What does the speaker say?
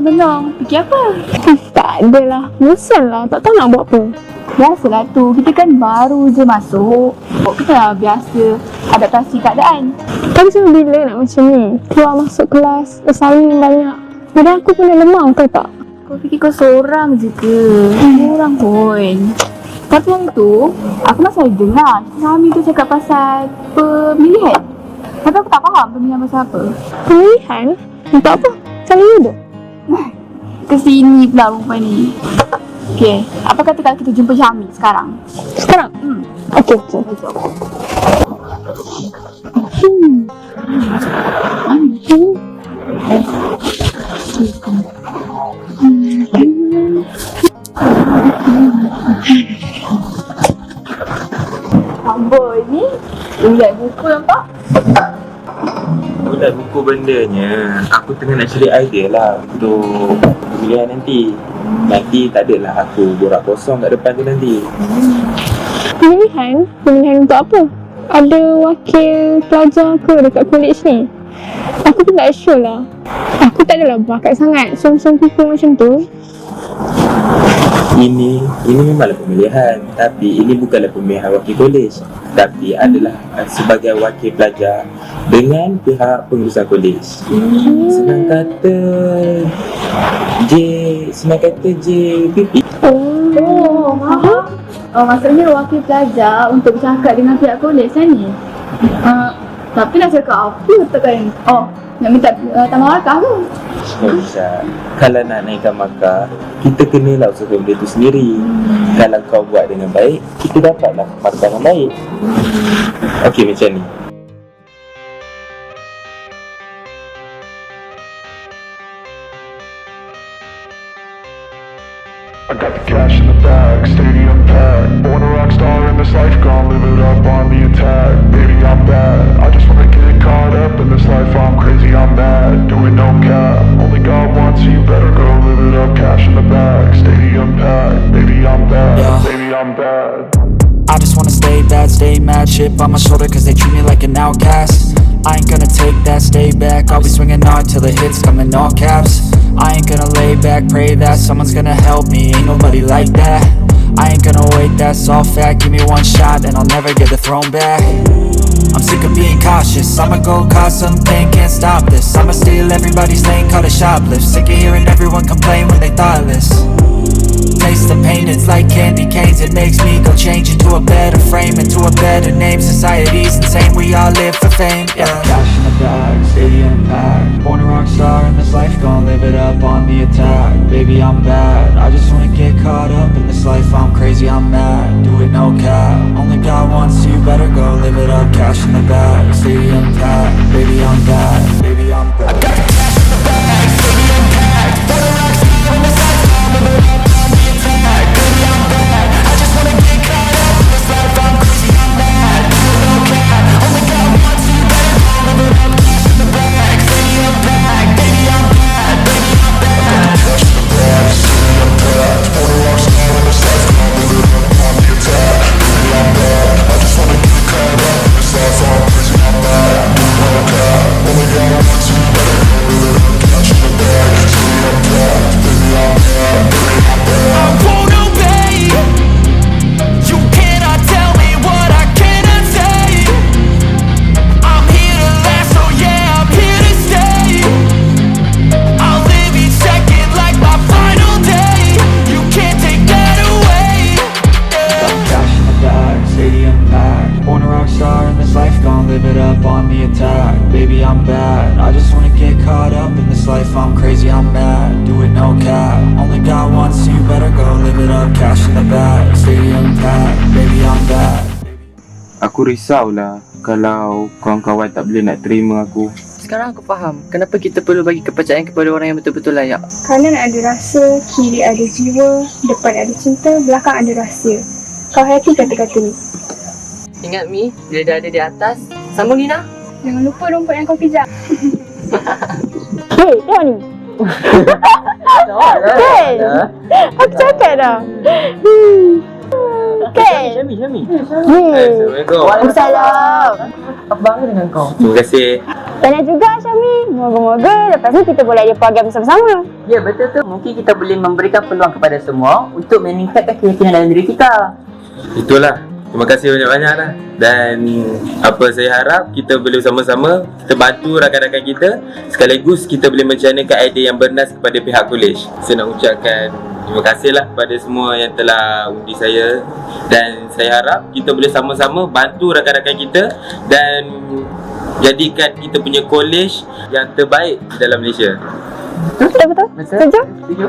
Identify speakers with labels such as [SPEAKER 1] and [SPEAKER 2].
[SPEAKER 1] tenang. Fikir apa?
[SPEAKER 2] Tak adalah. Bosan lah. Tak tahu nak buat apa.
[SPEAKER 1] Biasalah tu, kita kan baru je masuk. Kita dah biasa adaptasi keadaan.
[SPEAKER 2] Tapi sampai bila nak macam ni? Keluar masuk kelas, assignment banyak. Badan aku pun dah lemah, tahu tak?
[SPEAKER 1] Kau fikir kau seorang je ke? Seorang pun. Tapi yang tu, aku masih dengar Kami tu cakap pasal pemilihan. Tapi aku tak faham pemilihan pasal apa.
[SPEAKER 2] Pemilihan? Untuk apa? Macam ni tu?
[SPEAKER 1] Kesini pula perempuan ni. Okay, apa kata kalau kita jumpa Syami sekarang?
[SPEAKER 2] Sekarang? Okey.
[SPEAKER 1] Amboi ni lihat buku nampak?
[SPEAKER 3] Bukan buku bendanya. Aku tengah nak cari idea lah untuk pemilihan nanti. Nanti tak adalah aku borak kosong kat depan tu nanti.
[SPEAKER 2] Pemilihan? Pemilihan untuk apa? Ada wakil pelajar ke dekat kolej ni? Aku pun tak sure lah. Aku tak adalah bakat sangat song-song kuku macam tu.
[SPEAKER 3] Ini memanglah pemilihan, tapi ini bukanlah pemilihan wakil kolej, tapi adalah sebagai wakil pelajar dengan pihak pengurusan kolej. Senang kata JPP.
[SPEAKER 1] Maksudnya wakil pelajar untuk bercakap dengan pihak kolej kan ni? Tapi nak cakap apa tekan? Nak minta tambah markah ke?
[SPEAKER 3] Bisa. Kalau nak naikkan markah, kita kenalah usaha benda tu sendiri. Kalau kau buat dengan baik, kita dapatlah markah yang baik. Okey, macam ni.
[SPEAKER 4] I got the cash in the bag, stadium packed. Born a rock star in this life, gonna live it up on the attack. Baby, I'm bad, I just wanna get caught up in this life. I'm crazy, I'm mad, doing no cap. Only God wants you, better go live it up. Cash in the bag, stadium packed. Baby, I'm bad, baby, I'm bad.
[SPEAKER 5] I just wanna stay bad, stay mad. Chip on my shoulder cause they treat me like an outcast. I ain't gonna take that, stay back. I'll be swinging hard till the hits come in all caps. I ain't gonna lay back, pray that someone's gonna help me. Ain't nobody like that. I ain't gonna wait, that's all fact. Give me one shot and I'll never get the throne back. I'm sick of being cautious. I'ma go cause something, can't stop this. I'ma steal everybody's lane, call it shoplift. Sick of hearing everyone complain when they thoughtless. Taste the pain, it's like candy canes. It makes me go change into a better frame, into a better name. Society's insane, we all live for fame, yeah. Cash in the bag, stadium packed. Born a rock star in this life, gonna live it up on the attack. Baby, I'm bad, I just wanna get caught up in this life. I'm crazy, I'm mad, do it no cap. Only God wants you, better go live it up. Cash in the bag, stadium packed. Baby, I'm bad, baby, I'm bad. I got the cash in the bag, stadium packed. Born a rock star in this life, gonna live it up. I'm crazy, I'm mad, do it no cap. Only God wants you, better go live it up. Cash in the bag, stadium packed. Baby, I'm bad.
[SPEAKER 3] Aku risaulah kalau kawan-kawan tak boleh nak terima aku.
[SPEAKER 6] Sekarang aku faham kenapa kita perlu bagi kepercayaan kepada orang yang betul-betul layak.
[SPEAKER 2] Kanan ada rasa, kiri ada jiwa, depan ada cinta, belakang ada rahsia. Kau hati kata-kata ni.
[SPEAKER 6] Ingat Mi, bila dah ada di atas, sambung Nina.
[SPEAKER 2] Jangan lupa rumput yang kau pijak. Hei, tengok ni. Kan? Aku cakap dah. Kan?
[SPEAKER 3] Syami.
[SPEAKER 2] Assalamualaikum.
[SPEAKER 6] Waalaikumsalam. Apa bangga dengan kau?
[SPEAKER 3] Terima kasih.
[SPEAKER 2] Benar juga Syami. Moga-moga lepas ni kita boleh ada program bersama-sama.
[SPEAKER 6] Ya, betul tu. Mungkin kita boleh memberikan peluang kepada semua untuk meningkatkan keyakinan dalam diri kita.
[SPEAKER 3] Itulah. Terima kasih banyak-banyak lah. Dan apa saya harap kita boleh sama-sama kita bantu rakan-rakan kita, sekaligus kita boleh mencanakan idea yang bernas kepada pihak kolej. Saya nak ucapkan terima kasihlah kepada semua yang telah undi saya, dan saya harap kita boleh sama-sama bantu rakan-rakan kita dan jadikan kita punya kolej yang terbaik di dalam Malaysia.
[SPEAKER 2] Betul-betul.
[SPEAKER 6] Betul?
[SPEAKER 2] Setuju?
[SPEAKER 6] Setuju.